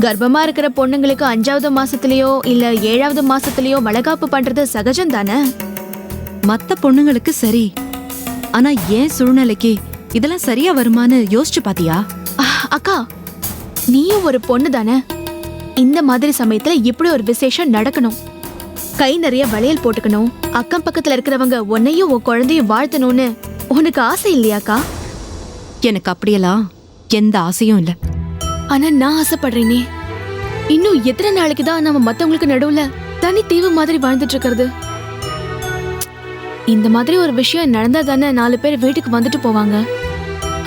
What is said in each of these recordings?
கர்ப்பமா இருக்கிற பொண்ணுங்களுக்கு 5வது மாசத்துலயோ இல்ல 7வது மாசத்துலயோ வளகாப்பு பண்றது சகஜம் தானே? மத்த பொண்ணுங்களுக்கு சரி, ஆனா ஏன் சூழ்நிலைக்கு இதெல்லாம் சரியா வருமான்னு யோசிச்சு பாத்தியா? அக்கா, நீயும் ஒரு பொண்ணு தானே? இந்த மாதிரி சமயத்துல இப்படி ஒரு விசேஷம் நடக்கணும். கை நிறைய வளையல் போட்டுக்கணும். அக்கம் பக்கத்துல இருக்கிறவங்க உன்னையும் உன் குழந்தையும் வாழ்த்தணும்னு உனக்கு ஆசை இல்லையாக்கா? எனக்கு அப்படியெல்லாம் எந்த ஆசையும் இல்ல. ஆனா நான் ஆசைப்படுறேனே. இன்னும் எத்தனை நாளைக்கு தான் நம்ம மத்தவங்களுக்கு நடுவுல தனி தீவு மாதிரி வாழ்ந்துட்டு இருக்கிறது? இந்த மாதிரி ஒரு விஷயம் நடந்தா தானே 4 பேர் வீட்டுக்கு வந்துட்டு போவாங்க.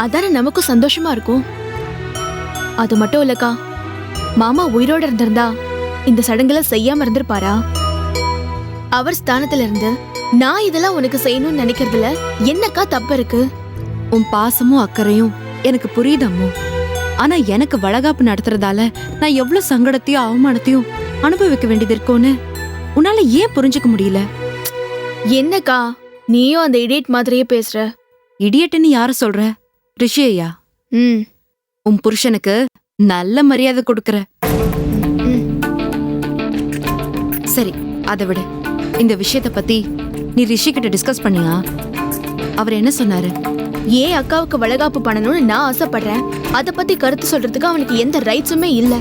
அதானே நமக்கும் சந்தோஷமா இருக்கும். அது மட்டும் இல்லக்கா, மாமா உயிரோட இருந்திருந்தா இந்த சடங்குல செய்யாம இருந்திருப்பாரா? அவர் ஸ்தானத்துல இருந்து நான் இதெல்லாம் உனக்கு செய்யணும்னு நினைக்கிறதுல என்னக்கா தப்பு இருக்கு? உன் பாசமும் அக்கறையும் எனக்கு புரியுதம்மோ. ஆனா எனக்கு வளகாப்பு நடத்துறதால நான் எவ்வளவு சங்கடத்தையும் அவமானத்தையும் அனுபவிக்க வேண்டியது இருக்கும்னு உன்னால ஏன் புரிஞ்சுக்க முடியல? என்னக்கா நீயும் அந்த இடியட் மாதிரியே பேசுற? இடியட்டுன்னு யார சொல்ற? ரிஷியா? உன் புருஷனுக்கு நல்ல மரியாதை கொடுக்கற. சரி, அதை விட இந்த விஷயத்த பத்தி நீ ரிஷி கிட்ட டிஸ்கஸ் பண்ணியா? அவர் என்ன சொன்னாரு? ஏன் அக்காவுக்கு வளகாப்பு பண்ணணும்னு நான் ஆசைப்படுறேன், அத பத்தி கருத்து சொல்றதுக்கு அவனுக்கு எந்த ரைட்ஸுமே இல்ல.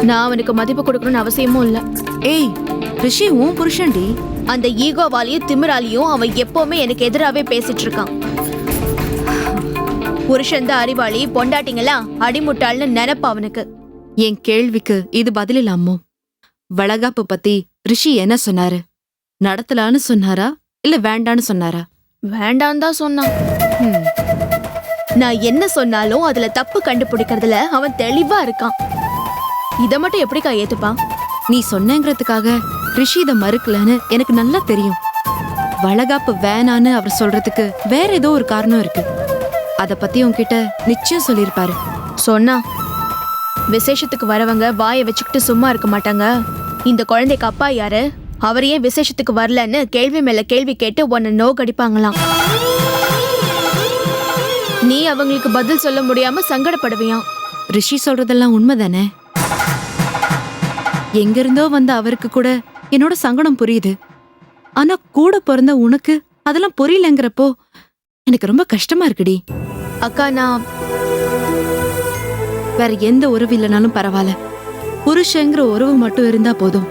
நான் அவனுக்கு மதிப்பு கொடுக்கணும்னு அவசியமும் இல்ல. ஏய், ரிஷி உன் புருஷன்டி. அந்த ஈகோவாலியும் திமிராலியும் அவன் எப்பவுமே எனக்கு எதிராவே பேசிட்டு இருக்கான். புருஷன் தான் அறிவாளி, பொண்டாட்டிங்களா அடிமுட்டாள்னு நினைப்பா அவனுக்கு. என் கேள்விக்கு இது பதில் இல்லாமோ. வளகாப்பு பத்தி ரிஷி என்ன சொன்னாரு? நடத்தலான்னு சொன்னாரா இல்ல வேண்டான்னு சொன்னாரா? வேண்டான்னு தான் சொன்னான். நான் என்ன சொன்னாலும் அதுல தப்பு கண்டுபிடிக்கிறதுல அவன் தெளிவா இருக்கான். இத மட்டும் எப்படிக்கா ஏத்துப்பான்? நீ சொன்னங்கிறதுக்காக ரிஷி இத மறுக்கலன்னு எனக்கு நல்லா தெரியும். வளகாப்பு வேணான்னு அவர் சொல்றதுக்கு வேற ஏதோ ஒரு காரணம் இருக்கு. அத பத்தி உன்கிட்ட நிச்சயம் சொல்லிருப்பாரு. சொன்னா விசேஷத்துக்கு வரவங்க வாயை வச்சுக்கிட்டு சும்மா இருக்க மாட்டாங்க. இந்த குழந்தைக்கு அப்பா யாரு, அவர் ஏன் விசேஷத்துக்கு வரலன்னு கேள்வி மேல கேள்வி கேட்டு உன்னை நோக்கடிப்பாங்களாம். நீ அவங்களுக்கு பதில் சொல்ல முடியாம சங்கடப்படுவியாம். ரிஷி சொல்றதெல்லாம் உண்மைதானே? எங்க இருந்தோ வந்த அவருக்கு கூட என்னோட சங்கடம் புரியுது. ஆனா கூட பிறந்த உனக்கு அதெல்லாம் புரியலங்கிறப்போ எனக்கு ரொம்ப கஷ்டமா இருக்குடி. அக்கா, நான் வேற எந்த உறவு இல்லைனாலும் பரவாயில்ல, புருஷங்கிற உறவு மட்டும் இருந்தா போதும்.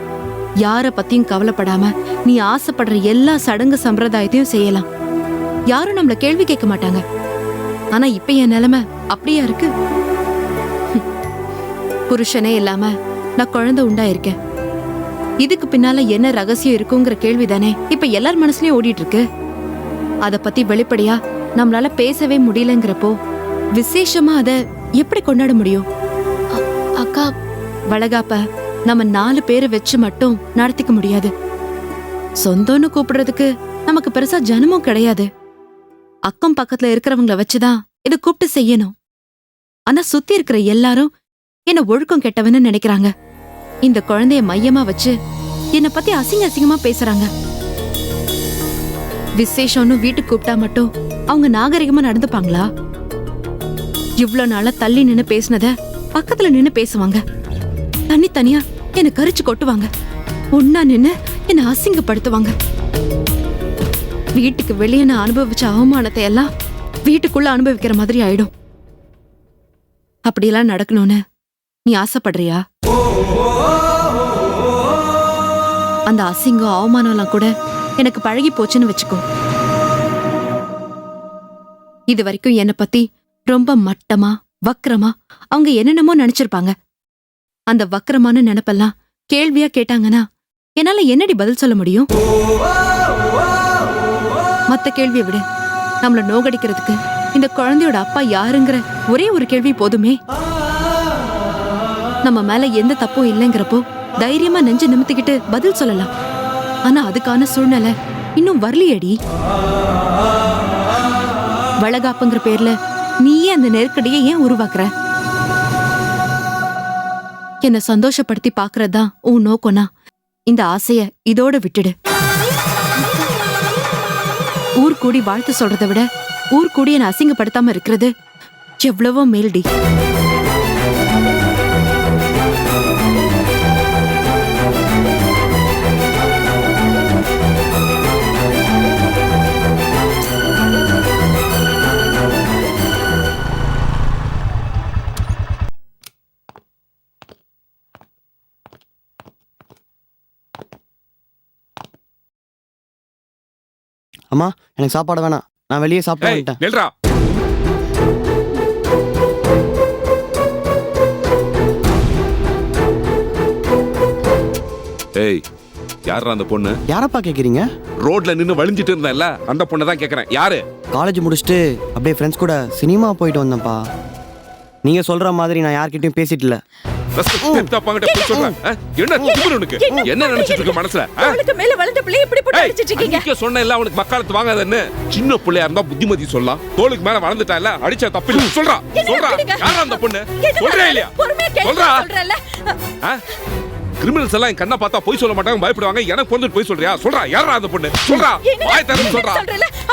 யார பத்தியும் கவலைப்படாம நீ ஆசைப்படுற எல்லா சடங்கு சம்பிரதாயத்தையும் செய்யலாம். யாரும் நம்மள கேள்வி கேட்க மாட்டாங்க. ஆனா இப்ப என் நிலைமை அப்படியா இருக்கு? புருஷனே இல்லாம நான் குழந்தை உண்டாயிருக்கேன். இதுக்கு பின்னால என்ன ரகசியம் இருக்குங்கிற கேள்விதானே இப்ப எல்லார் மனசுலயும் ஓடிட்டு இருக்கு. அத பத்தி வெளிப்படையா நம்மளால பேசவே முடியலங்கிறப்போ விசேஷமா அத எப்படி கொண்டாட முடியும்? அக்கா, வளகாப்ப நம்ம 4 பேரை வச்சு மட்டும் நடத்திக்க முடியாது. சொந்தம்னு கூப்பிடுறதுக்கு நமக்கு பெருசா ஜனமும் கிடையாது. அக்கம் பக்கத்துல இருக்கிறவங்கள வச்சுதான் இதை கூப்பிட்டு செய்யணும். ஆனா சுத்தி இருக்கிற எல்லாரும் என்ன ஒழுக்கம் கெட்டவன்னு நினைக்கிறாங்க. இந்த குழந்தைய மையமா வச்சு என்னை பத்தி அசிங்க அசிங்கமா பேசுறாங்க. விசேஷம்னு வீட்டுக்கு கூப்பிட்டா மட்டும் அவங்க நாகரிகமா நடந்துப்பாங்களா? இவ்ளோ நாளா தள்ளி நின்னு பேசினத பக்கத்துல நின்னு பேசுவாங்க. தனித்தனியா என்ன கரிச்சு கொட்டுவாங்க. ஒன்னா நின்னு என்ன அசிங்கப்படுத்துவாங்க. வீட்டுக்கு வெளியே நான் அனுபவிச்ச அவமானத்தை எல்லாம் வீட்டுக்குள்ள அனுபவிக்கிற மாதிரி ஆயிடும். அப்படியெல்லாம் நடக்கணும்னு நீ ஆசைப்படுறியா? அந்த அசிங்கம் அவமானம் எல்லாம் கூட எனக்கு பழகி போச்சுன்னு வச்சுக்கோ. இது வரைக்கும் என்னை பத்தி ரொம்ப மட்டமா வக்கரமா அவங்க என்னென்னமோ நினைச்சிருப்பாங்க. அந்த வக்கரமான நினைப்பெல்லாம் கேள்வியா கேட்டாங்கன்னா என்னால என்னடி பதில் சொல்ல முடியும்? மத்த கேள்வியை விட நம்மள நோகடிக்கிறதுக்கு இந்த குழந்தையோட அப்பா யாருங்கிற ஒரே ஒரு கேள்வி போதுமே. நம்ம மேல எந்த தப்பும் இல்லைங்கிறப்போ தைரியமா நெஞ்சு நிமித்திக்கிட்டு பதில் சொல்லலாம். ஆனா அதுக்கான சூழ்நிலை இன்னும் வரலையடி. வளகாப்புங்கிற பேர்ல நீயே அந்த நெருக்கடியை ஏன் உருவாக்குற? என்ன சந்தோஷப்படுத்தி பாக்குறதுதான் உன் நோக்கம்னா இந்த ஆசைய இதோட விட்டுடு. ஊர் கூடி வாழ்த்து சொல்றதை விட ஊர் கூடி என்ன அசிங்கப்படுத்தாம இருக்கிறது எவ்வளவோ மேல்டி. அம்மா எனக்கு சாப்பாடு வேணாம், நான் வெளியே சாப்பிட்டு ஏய், வந்துட்டேன். நில்றா. ஏய், யாரா அந்த பொண்ணு? யாரப்பா கேட்குறீங்க? ரோட்ல நின்னு வழிஞ்சிட்டு இருந்தேன்ல, அந்த பொண்ணை தான் கேக்குறேன். யாரு? காலேஜ் முடிச்சுட்டு அப்படியே ஃப்ரெண்ட்ஸ் கூட சினிமா போயிட்டு வந்தேன்ப்பா. நீங்க சொல்ற மாதிரி நான் யார்கிட்டயும் பேசிட்டு இல்ல. பெத்தப்பாங்கிட்ட போய் சொல்றேன். என்ன திமிரு உனக்கு? என்ன நினைச்சிட்டு இருக்க மனசுல? அவளுக்கு மேல வளர்ந்த பிள்ளை இப்படி போட்டு அடிச்சிட்டு இருக்கீங்க. அன்னைக்கே சொன்னேன்ல அவனுக்கு வக்காலத்து வாங்காதன்னு. சின்ன பிள்ளையா இருந்தா புத்திமதி சொல்லலாம். தோளுக்கு மேல வளர்ந்துட்டால, அடிச்சா தப்பு இல்ல. சொல்றா. யாரா அந்த பொண்ணு? சொல்றே இல்லையா? பொறுமையா கேளு சொல்றேன்ல. கிரிமினல்ஸ் எல்லாம் என் கண்ணை பார்த்தா போய் சொல்ல மாட்டாங்க, பயப்படுவாங்க. எனக்கு பொண்ணுட்டு போய் சொல்றியா? சொல்றா. யாரா அந்த பொண்ணு? சொல்றா. வாய் திறந்து சொல்றா.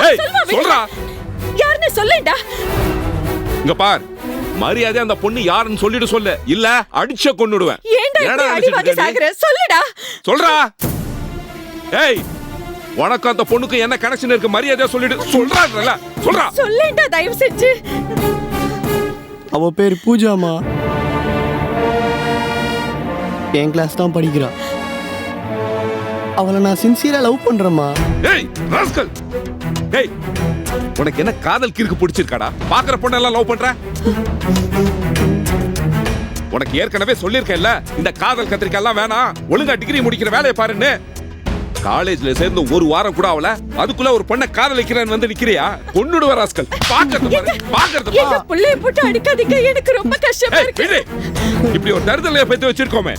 ஏய், சொல்றா. யாருன்னு சொல்லேடா. இங்க பார், மரியாதை அந்த பொண்ணு யாருன்னு சொல்லிட்டு சொல்லு, இல்ல அடிச்ச கொன்னுடுவேன். ஏன்டா அடி வாங்கி சாகுற? சொல்லுடா. சொல்றா. ஏய், உனக்கு அந்த பொண்ணுக்கு என்ன கனெக்ஷன் இருக்கு? மரியாதையா சொல்லிடு. சொல்றாங்கல, சொல்றா. சொல்லேடா தயவு செஞ்சு. அவ பேர் பூஜாமா, என் கிளாஸ் தான் படிக்கிறா. அவளை நான் சின்சியரா லவ் பண்றேம்மா. ஏய் ராஸ்கல். ஏய், உனக்கு என்ன காதல் கிறுக்கு பிடிச்சிருக்காடா? பாக்குற பொண்ணெல்லாம் லவ் பண்ற? உனக்கு ஏற்கனவே சொல்லிருக்கேன்ல, இந்த காதல் கத்திரிக்காய் எல்லாம் வேணாம், ஒழுங்கா டிகிரி முடிக்கிற வேலையை பாருன்னு. காலேஜ்ல சேர்ந்து ஒரு வாரம் கூட ஆகல, அதுக்குள்ள ஒரு பொண்ணை காதலிக்கிறேன்னு வந்து நிக்கிறியா? பொண்ணுடுவ ராஸ்கல். பாக்குறது பாரு, பாக்குறது எங்க புள்ளைய போட்டு அடிக்காதீங்க, எனக்கு ரொம்ப கஷ்டமா இருக்கு. இப்படி ஒரு தருதலைய பத்தி வச்சிருக்கோமே,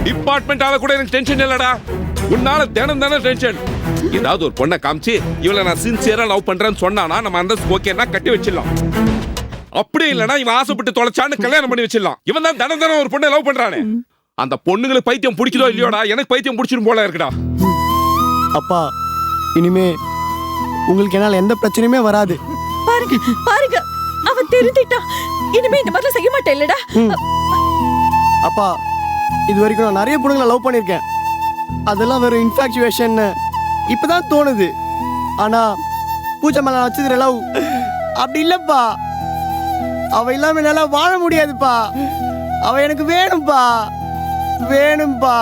டிபார்ட்மெண்டால கூட எனக்கு டென்ஷன் இல்லடா. உன்னால தினம் தானே டென்ஷன். ஏதாவது ஒரு பொண்ணை காமிச்சு இவளை நான் சின்சியரா லவ் பண்றேன்னு சொன்னானா நம்ம அந்த ஓகேனா கட்டி வச்சிடலாம். அப்படி இல்லனா இவன் ஆசைப்பட்டு தொலைச்சான்னு கல்யாணம் பண்ணி வச்சிடலாம். இவன் தான் தினம் ஒரு பொண்ணை லவ் பண்றானே. அந்த பொண்ணுங்களுக்கு பைத்தியம் பிடிக்குதோ இல்லையோடா, எனக்கு பைத்தியம் பிடிச்சிரும் போல இருக்குடா. அப்பா, இனிமே உங்களுக்கு என்னால எந்த பிரச்சனையுமே வராது. பாருங்க பாருங்க, அவன் தெரிஞ்சிட்டான். இனிமே இந்த மாதிரி செய்ய மாட்டேன் இல்லடா. அப்பா, இது வரைக்கும் நான் நிறைய பொண்ணுங்களை லவ் பண்ணிருக்கேன். அதெல்லாம் வெறும் இன்ஃபாக்சுவேஷன் இப்பதான் தோணுது. ஆனா பூஜை மேல நான் வச்சுக்கிற லவ் அப்படி இல்லப்பா. அவ இல்லாம என்னால வாழ முடியாதுப்பா. அவ எனக்கு வேணும்பா, வேணும்பா.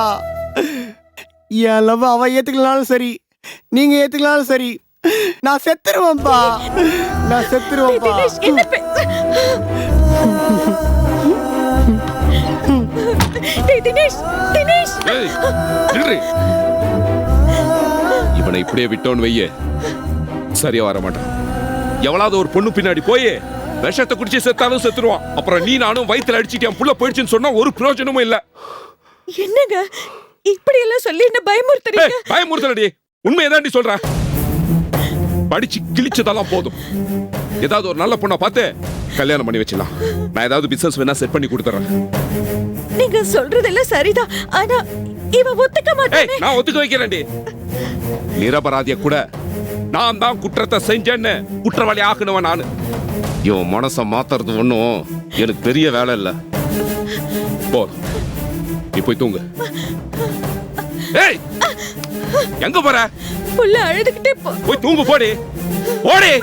என் லவ் அவ ஏத்துக்கலனாலும் சரி, நீங்க ஏத்துக்கலனாலும் சரி, நான் செத்துருவேன்ப்பா. நான் செத்துருவேன்ப்பா. இவனை இப்படியே விட்டோன்னு வையே, சரியா வர மாட்டான். எவளாவது ஒரு பொண்ணு பின்னாடி போய் விஷத்தை குடிச்சு செத்தாலும் செத்துருவான். அப்புறம் நீ நானும் வயித்துல அடிச்சுட்டு புள்ள போயிடுச்சுன்னு சொன்னா ஒரு பிரயோஜனமும் இல்ல. என்னங்க இப்படி எல்லாம் சொல்லி என்ன பயமுறுத்துறீங்க? பயமுறுத்தலடி, உண்மையதாண்டி சொல்றேன். படிச்சு கிழிச்சதெல்லாம் போதும். ஏதாவது ஒரு நல்ல பொண்ணை பார்த்து கல்யாணம் பண்ணி வச்சிடலாம். நான் ஏதாவது பிசினஸ் வேணா செட் பண்ணி கொடுத்துறேன். நீங்க சொல்றதெல்லாம் சரிதான், ஆனா இவன் ஒத்துக்க மாட்டானே. நான் ஒத்துக்க வைக்கிறேன்டி. நிரபராதிய கூட நான் தான் குற்றத்தை செஞ்சேன்னு குற்றவாளி ஆக்கணுவன் நானு. இவன் மனசை மாத்துறது ஒண்ணும் எனக்கு பெரிய வேலை இல்ல. போ, நீ போய் தூங்கு. ஏய், எங்க போற? புள்ள அழுதுகிட்டே போய் தூங்கு. போடி போடி.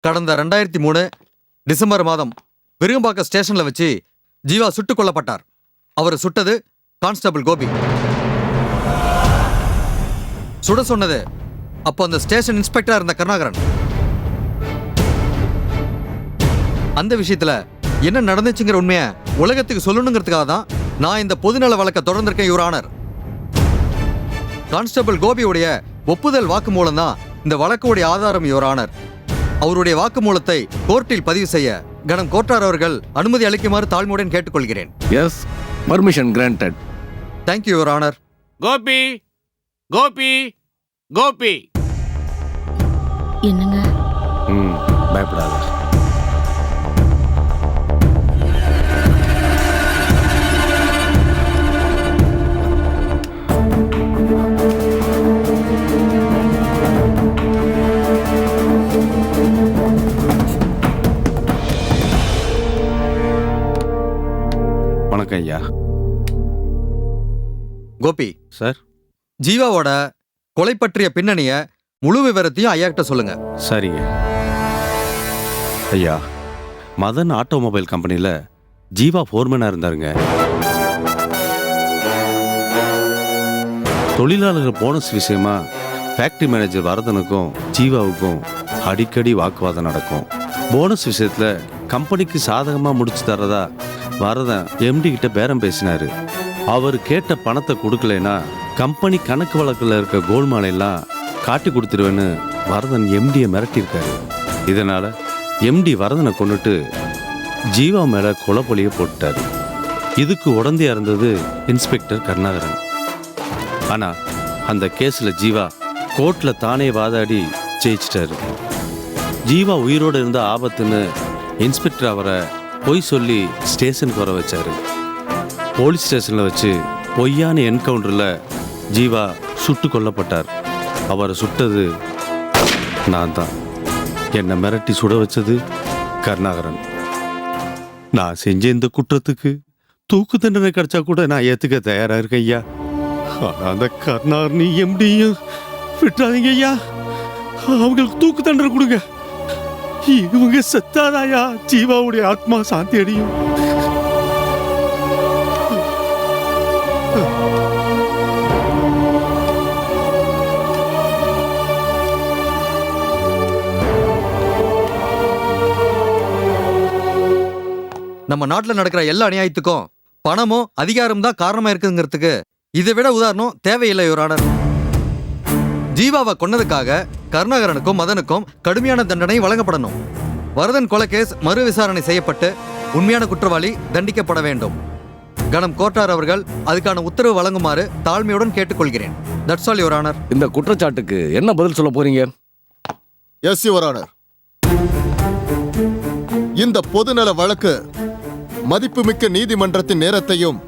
கடந்த 2003 டிசம்பர் மாதம் விருகம்பாக்கம் ஸ்டேஷன்ல வச்சு ஜீவா சுட்டுக் கொல்லப்பட்டார். அவர் சுட்டது கான்ஸ்டபிள் கோபி. சுட சொன்னது அப்போ அந்த ஸ்டேஷன் இன்ஸ்பெக்டரா இருந்த கருணாகரன். அந்த விஷயத்துல என்ன நடந்துச்சுங்கிற உண்மையை உலகத்துக்கு சொல்லணுங்கிறதுக்காக தான் நான் இந்த பொதுநல வழக்கை தொடர்ந்திருக்கேன் யுவர் ஆனர். கான்ஸ்டபிள் கோபியுடைய ஒப்புதல் வாக்குமூலம் தான் இந்த வழக்குடைய ஆதாரம் யுவர் ஆனர். அவருடைய வாக்குமூலத்தை கோர்ட்டில் பதிவு செய்ய கணம் கோட்டார் அவர்கள் அனுமதி அளிக்குமாறு தாழ்மையுடன் கேட்டுக்கொள்கிறேன். Yes, permission granted. Thank you your honour. Gopi, Gopi, Gopi. என்னங்க? பயப்படாத. வணக்கம் ஐயா. கோபி சார். ஜீவாவோட கொலை பற்றிய பின்னணிய முழு விவரத்தையும் ஐயா கிட்ட சொல்லுங்க. சரிங்க ஐயா. மதன் ஆட்டோமொபைல் கம்பெனியில் ஜீவா ஃபோர்மேனாக இருந்தாருங்க. தொழிலாளர்கள் போனஸ் விஷயமா ஃபேக்டரி மேனேஜர் வரதனுக்கும் ஜீவாவுக்கும் அடிக்கடி வாக்குவாதம் நடக்கும். போனஸ் விஷயத்தில் கம்பெனிக்கு சாதகமாக முடிச்சு தரதா வரதன் எம்டி கிட்ட பேரம் பேசினாரு. அவர் கேட்ட பணத்தை கொடுக்கலைன்னா கம்பெனி கணக்கு வழக்கில் இருக்க கோல்மாலையெல்லாம் காட்டி கொடுத்துருவேன்னு வரதன் எம்டியை மிரட்டியிருக்காரு. இதனால் எம்டி வரதனை கொண்டுட்டு ஜீவா மேலே கொலைப்பொலியை போட்டுட்டாரு. இதுக்கு உடந்தையாக இருந்தது இன்ஸ்பெக்டர் கருணாகரன். ஆனால் அந்த கேஸில் ஜீவா கோர்ட்டில் தானே வாதாடி ஜெயிச்சிட்டாரு. ஜீவா உயிரோடு இருந்த ஆபத்துன்னு இன்ஸ்பெக்டர் அவரை பொய் சொல்லி ஸ்டேஷனுக்கு வர வச்சாரு. போலீஸ் ஸ்டேஷனில் வச்சு பொய்யான என்கவுண்டரில் ஜீவா சுட்டு கொல்லப்பட்டார். அவரை சுட்டது நான் தான். என்னை மிரட்டி சுட வச்சது கருணாகரன். நான் செஞ்ச இந்த குற்றத்துக்கு தூக்கு தண்டனை கிடைச்சா கூட நான் ஏற்றுக்க தயாராக இருக்கேன் ஐயா. ஆனால் அந்த கருணாகரன் எம்டியும் விட்டுறாதீங்க ஐயா. அவங்களுக்கு தூக்கு தண்டனை கொடுங்க. இவங்க செத்தாதாயா ஜீவாவுடைய ஆத்மா சாந்தி அடையும். நம்ம நாட்டில் நடக்கிற எல்லா அநியாயத்துக்கும் பணமும் அதிகாரம் தான் காரணமா இருக்குங்கிறதுக்கு இதை விட உதாரணம் தேவையில்லை யுவர் ஆனர். ஜீவாவை கொன்னதுக்காக கருணாகரனுக்கும் மதனுக்கும் கடுமையான தண்டனை வழங்கப்படணும். வரதன் கொலை கேஸ் மறு விசாரணை செய்யப்பட்டு உண்மையான குற்றவாளி தண்டிக்கப்பட வேண்டும். கணம் கோட்டார் அவர்கள் அதுக்கான உத்தரவு வழங்குமாறு தாழ்மையுடன் கேட்டுக்கொள்கிறேன். That's all your honour. இந்த குற்றச்சாட்டுக்கு என்ன பதில் சொல்ல போறீங்க? Yes your honour. இந்த பொதுநல வழக்கு மதிப்புமிக்க நீதிமன்றத்தின் நேரத்தையும்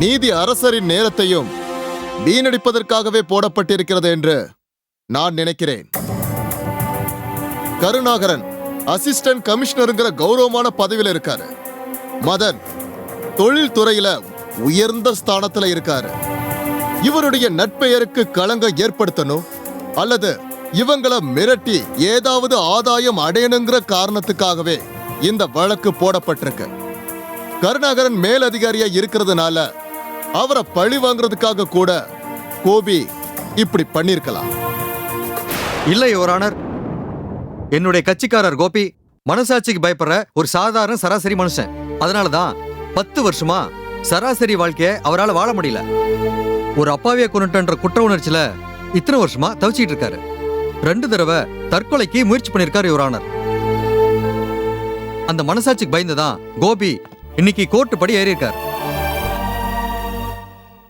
நீதி அரசரின் நேரத்தையும் வீணடிப்பதற்காகவே போடப்பட்டிருக்கிறது என்று நான் நினைக்கிறேன். கருணாகரன் அசிஸ்டன்ட் கமிஷனருங்கிற கௌரவமான பதவியில் இருக்காரு. மதன் தொழில்துறையில உயர்ந்த ஸ்தானத்துல இருக்காரு. இவருடைய நட்பெயருக்கு களங்கம் ஏற்படுத்தணும் அல்லது இவங்களை மிரட்டி ஏதாவது ஆதாயம் அடையணுங்கிற காரணத்துக்காகவே இந்த வழக்கு போடப்பட்டிருக்கு. கருணாகரன் மேலதிகாரியா இருக்கிறதுனால அவரை பழி வாங்குறதுக்காக கூட கோபி இப்படி பண்ணிருக்கலாம். இல்லை யுவர் ஆனர். என்னுடைய கட்சிக்காரர் கோபி மனசாட்சிக்கு பயப்படுற ஒரு சாதாரண சராசரி மனுஷன். அதனாலதான் 10 வருஷமா சராசரி வாழ்க்கைய அவரால் வாழ முடியல. ஒரு அப்பாவிய கொண்டுட்டன்ற குற்ற உணர்ச்சியில இத்தனை வருஷமா தவிச்சிட்டு இருக்காரு. 2 தடவை தற்கொலைக்கு முயற்சி பண்ணிருக்காரு யுவர் ஆனர். அந்த மனசாட்சிக்கு பயந்துதான் கோபி இன்னைக்கு கோர்ட்டு படி ஏறி இருக்கார்.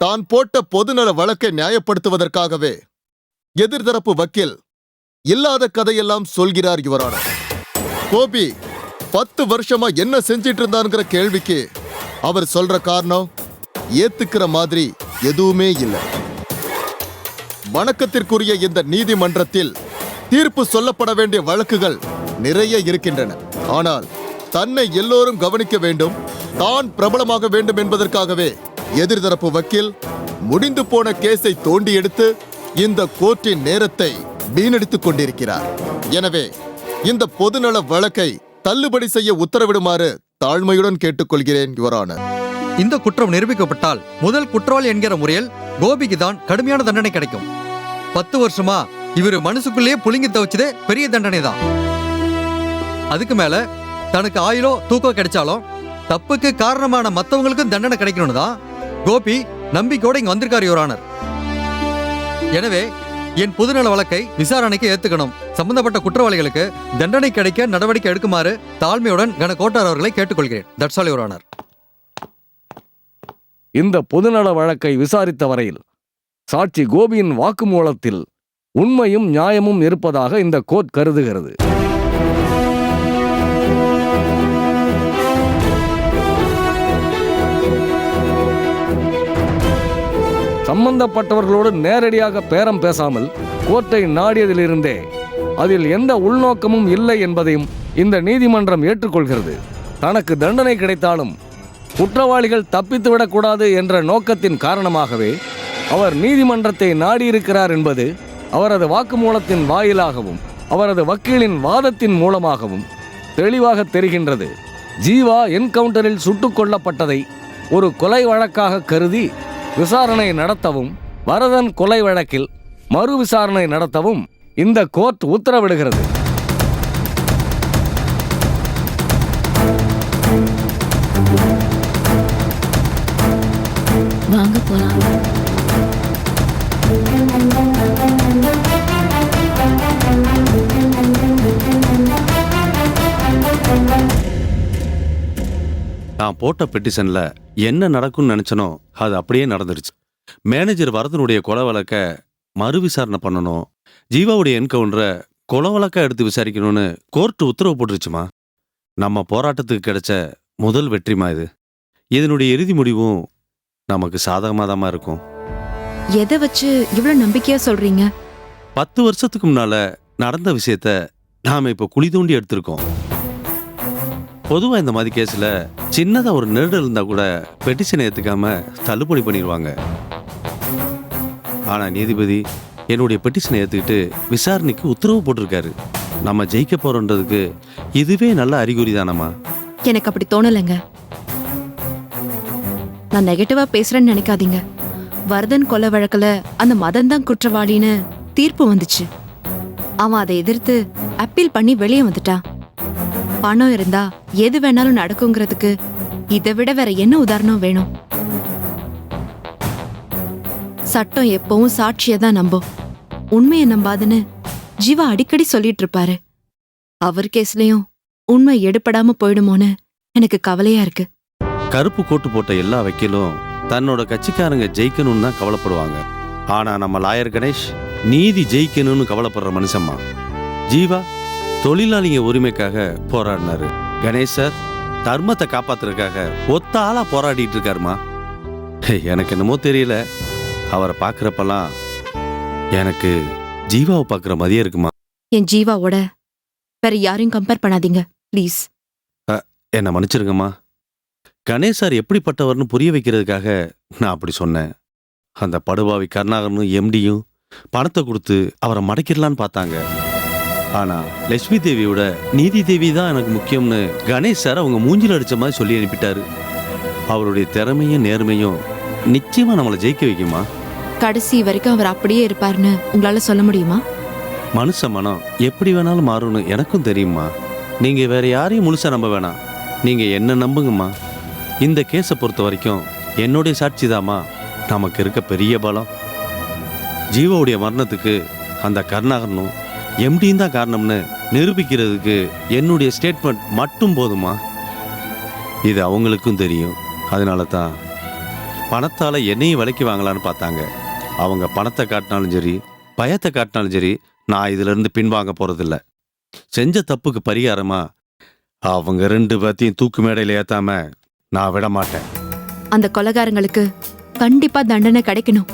தான் போட்ட பொதுநல வழக்கை நியாயப்படுத்துவதற்காகவே எதிர்தரப்பு வக்கீல் இல்லாத கதையெல்லாம் சொல்கிறார் யுவர் ஆனர். கோபி 10 வருஷமா என்ன செஞ்சிட்டு இருந்தாருங்கிற கேள்விக்கு அவர் சொல்ற காரணம் ஏத்துக்கிற மாதிரி எதுவுமே இல்லை. வணக்கத்திற்குரிய இந்த நீதிமன்றத்தில் தீர்ப்பு சொல்லப்பட வேண்டிய வழக்குகள் நிறைய இருக்கின்றன. ஆனால் தன்னை எல்லோரும் கவனிக்க வேண்டும், தான் பிரபலமாக வேண்டும் என்பதற்காகவே எதிர்தரப்பு வக்கீல் முடிந்து போன கேஸை தோண்டி எடுத்து இந்த கோர்ட்டின் நேரத்தை வீணடித்துக் கொண்டிருக்கிறார். எனவே இந்த பொதுநல வழக்கை தள்ளுபடி செய்ய உத்தரவிடுமாறு தாழ்மையுடன் கேட்டுக்கொள்கிறேன் யுவர் ஆனர். இந்த குற்றம் நிரூபிக்கப்பட்டால் முதல் குற்றவாளி என்கிற முறையில் கோபிக்கு தான் கடுமையான தண்டனை கிடைக்கும். 10 வருஷமா இவர் மனசுக்குள்ளேயே புழுங்கி தவிச்சதே பெரிய தண்டனை தான். அதுக்கு மேல தனக்கு ஆயுளோ தூக்கம் கிடைச்சாலும் தப்புக்கு காரணமான மற்றவங்களுக்கும் தண்டனை கிடைக்கணும்னு தான் கோபி நம்பிக்கையோட இங்க வந்திருக்காரு யுவர் ஆனர். எனவே என் பொதுநல வழக்கை விசாரணைக்கு ஏத்துக்கணும். சம்பந்தப்பட்ட குற்றவாளிகளுக்கு தண்டனை கிடைக்க நடவடிக்கை எடுக்குமாறு தாழ்மையுடன் கன கோட்டார் அவர்களை கேட்டுக்கொள்கிறேன். That's all your honour. இந்த பொதுநல வழக்கை விசாரித்த வரையில் சாட்சி கோபியின் வாக்குமூலத்தில் உண்மையும் நியாயமும் இருப்பதாக இந்த கோர்ட் கருதுகிறது. சம்பந்தப்பட்டவர்களோடு நேரடியாக பேரம் பேசாமல் கோர்ட்டை நாடியதிலிருந்தே அதில் எந்த உள்நோக்கமும் இல்லை என்பதையும் இந்த நீதிமன்றம் ஏற்றுக்கொள்கிறது. தனக்கு தண்டனை கிடைத்தாலும் குற்றவாளிகள் தப்பித்து விடக்கூடாது என்ற நோக்கத்தின் காரணமாகவே அவர் நீதிமன்றத்தை நாடியிருக்கிறார் என்பது அவரது வாக்குமூலத்தின் வாயிலாகவும் அவரது வக்கீலின் வாதத்தின் மூலமாகவும் தெளிவாக தெரிகின்றது. ஜீவா என்கவுண்டரில் சுட்டுக் கொல்லப்பட்டதை ஒரு கொலை வழக்காக கருதி விசாரணை நடத்தவும் வரதன் கொலை வழக்கில் மறு விசாரணை நடத்தவும் இந்த கோர்ட் உத்தரவிடுகிறது. வாங்க போலாம். நான் போட்ட பெட்டிஷன்ல என்ன நடக்கும்னு நினைச்சனோ அது அப்படியே நடந்துருச்சு. மேனேஜர் வரதனுடைய கொலை வழக்க மறு விசாரணை பண்ணணும், ஜீவாவுடைய என்கவுண்டரை கொலை வழக்கா எடுத்து விசாரிக்கணும்னு கோர்ட் உத்தரவு போட்டுருச்சுமா. நம்ம போராட்டத்துக்கு கிடைச்ச முதல் வெற்றிமா இது. இதனுடைய இறுதி முடிவும் நமக்கு சாதகமாதாமா இருக்கும். எதை வச்சு இவ்வளவு நம்பிக்கையா சொல்றீங்க? 10 வருஷத்துக்கு முன்னால நடந்த விஷயத்த நாம இப்ப குழி தோண்டி எடுத்திருக்கோம். பொதுவா இந்த மாதிரி கேஸ்ல சின்னதா ஒரு நெருடல் இருந்தா கூட பெட்டிஷனை ஏத்துக்காம தள்ளுபடி பண்ணிடுவாங்க. ஆனா நீதிபதி என்னுடைய பெட்டிஷனை ஏத்துக்கிட்டு விசாரணைக்கு உத்தரவு போட்டிருக்காரு. நம்ம ஜெயிக்க போறோன்றதுக்கு இதுவே நல்ல அறிகுறி தானம்மா. எனக்கு அப்படி தோணலைங்க. நான் நெகட்டிவா பேசுறேன்னு நினைக்காதீங்க. வரதன் கொலை வழக்குல அந்த மதன் தான் குற்றவாளின்னு தீர்ப்பு வந்துச்சு. அவன் அதை எதிர்த்து அப்பீல் பண்ணி வெளியே வந்துட்டான். பணம் இருந்தா எது வேணாலும் நடக்குங்கிறதுக்கு இதை விட வேற என்ன உதாரணம் வேணும்? சட்டம் எப்பவும் சாட்சியை தான் நம்பும், உண்மையை நம்பாதுன்னு ஜீவா அடிக்கடி சொல்லிட்டு இருப்பாரு. அவர் கேஸ்லயும் உண்மை எடுபடாம போயிடுமோன்னு எனக்கு கவலையா இருக்கு. கருப்பு கோட்டு போட்ட எல்லா வக்கீலும் தன்னோட கட்சிக்காரங்க ஜெயிக்கணும்னு தான் கவலைப்படுவாங்க. ஆனா நம்ம லாயர் கணேஷ் நீதி ஜெயிக்கணும்னு கவலைப்படுற மனுஷம்மா. ஜீவா தொழிலாளிங்க உரிமைக்காக போராடினாரு. கணேஷ் சார் தர்மத்தை காப்பாத்துறதுக்காக ஒத்த ஆளா போராடிட்டு இருக்காருமா. எனக்கு என்னமோ தெரியல, அவரை பாக்குறப்பெல்லாம் எனக்கு ஜீவாவை பாக்குற மாதிரியே இருக்குமா. என் ஜீவாவோட வேற யாரையும் கம்பேர் பண்ணாதீங்க ப்ளீஸ். என்னை மன்னிச்சிருங்கம்மா. கணேஷ் சார் எப்படிப்பட்டவர்னு புரிய வைக்கிறதுக்காக நான் அப்படி சொன்னேன். அந்த படுபாவி கருணாகரனும் எம்டியும் பணத்தை கொடுத்து அவரை மடக்கிடலான்னு பார்த்தாங்க. ஆனா லட்சுமி தேவியோட நீதி தேவி தான் எனக்கு முக்கியம்னு கணேஷ் சார் அவங்க மூஞ்சில் அடிச்ச மாதிரி சொல்லி அனுப்பிட்டாரு. அவருடைய திறமையும் நேர்மையும் நிச்சயமா நம்மளை ஜெயிக்க வைக்குமா. கடைசி வரைக்கும் அவர் அப்படியே இருப்பாருன்னு உங்களால சொல்ல முடியுமா? மனுஷ மனம் எப்படி வேணாலும் மாறும்னு எனக்கும் தெரியுமா. நீங்க வேற யாரையும் முழுசா நம்ப வேணாம், நீங்க என்ன நம்புங்கம்மா. இந்த கேஸை பொறுத்த வரைக்கும் என்னுடைய சாட்சி தாமா நமக்கு இருக்க பெரிய பலம். ஜீவாவுடைய மரணத்துக்கு அந்த கருணாகரனும் எம்டியும் தான் காரணம்னு நிரூபிக்கிறதுக்கு என்னுடைய ஸ்டேட்மெண்ட் மட்டும் போதுமா. இது அவங்களுக்கும் தெரியும். அதனால தான் பணத்தால் என்னையும் விலைக்கு வாங்கலான்னு பார்த்தாங்க. அவங்க பணத்தை காட்டினாலும் சரி பயத்தை காட்டினாலும் சரி நான் இதிலிருந்து பின்வாங்க போறதில்ல. செஞ்ச தப்புக்கு பரிகாரமா அவங்க 2 பேர்த்தையும் தூக்கு மேடையில் ஏத்தாம நான் விட மாட்டேன். அந்த கொலைகாரங்களுக்கு கண்டிப்பா தண்டனை கிடைக்கணும்,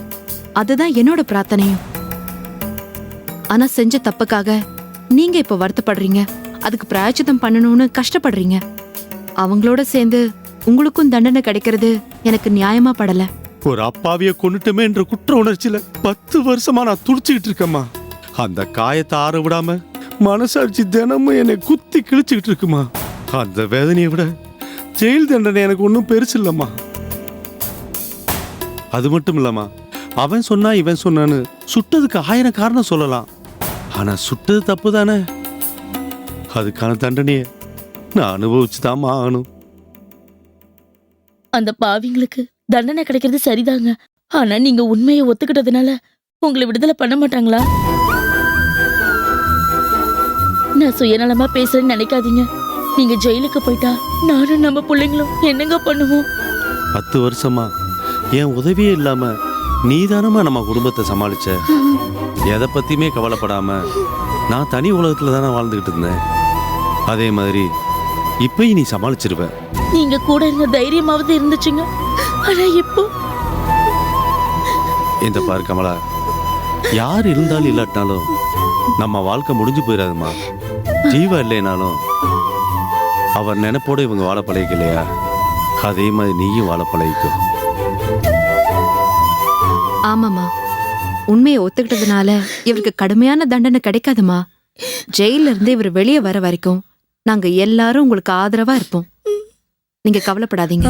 அதுதான் என்னோட பிரார்த்தனையும். ஆனா செஞ்ச தப்புக்காக நீங்க இப்ப வருத்தப்படுறீங்க, அதுக்கு பிராயச்சித்தம் பண்ணணும்னு கஷ்டப்படுறீங்க. அவங்களோட சேர்ந்து உங்களுக்கும் தண்டனை கிடைக்கிறது எனக்கு நியாயமா படல. ஒரு அப்பாவிய கொண்டுட்டுமே என்ற குற்ற உணர்ச்சியில 10 வருஷமா நான் துடிச்சுக்கிட்டு இருக்கேம்மா. அந்த காயத்தை ஆற விடாம மனசாட்சி தினமும் என்னை குத்தி கிழிச்சுக்கிட்டு இருக்குமா. அந்த வேதனையை விட ஜெயில் தண்டனை எனக்கு ஒன்றும் பெருசு இல்லம்மா. அது மட்டும் இல்லம்மா, அவன் சொன்னா இவன் சொன்னான்னு சுட்டதுக்கு 1000 காரணம் சொல்லலாம். ஆனா சுட்டது தப்பு தானே, அதுக்கான தண்டனையை நான் அனுபவிச்சுதாம்மா ஆகணும். அந்த பாவிங்களுக்கு தண்டனை கிடைக்கிறது சரிதாங்க. ஆனா நீங்க உண்மையை ஒத்துக்கிட்டதுனால உங்களை விடுதலை பண்ண மாட்டாங்களா? நான் சுயநலமா பேசுறேன்னு நினைக்காதீங்க. நீங்க ஜெயிலுக்கு போயிட்டா நானும் நம்ம பிள்ளைங்களும் என்னங்க பண்ணுவோம்? 10 வருஷமா என் உதவியே இல்லாம நீதானமா நம்ம குடும்பத்தை சமாளிச்ச. எதை பத்தியுமே கவலைப்படாம நான் தனி உலகத்துல தானே வாழ்ந்துகிட்டு இருந்தேன். அதே மாதிரி இப்பயும் நீ சமாளிச்சிருவ. நீங்க கூட இருந்த தைரியமாவது இருந்துச்சுங்க. ஆனா இப்போ இந்த பாரு கமலா, யார் இருந்தாலும் இல்லாட்டினாலும் நம்ம வாழ்க்கை முடிஞ்சு போயிடாதுமா. ஜீவா இல்லைனாலும் அவர் நினைப்போட இவங்க வாழ பழகிக்கலையா. அதே மாதிரி நீயும் வாழ பழகிக்கோ. ஆமாமா, உண்மையை ஒத்துக்கிட்டதுனால இவருக்கு கடுமையான தண்டனை கிடைக்காதுமா. ஜெயில இருந்து இவர் வெளியே வர வரைக்கும் நாங்க எல்லாரும் உங்களுக்கு ஆதரவா இருப்போம். நீங்க கவலைப்படாதீங்க.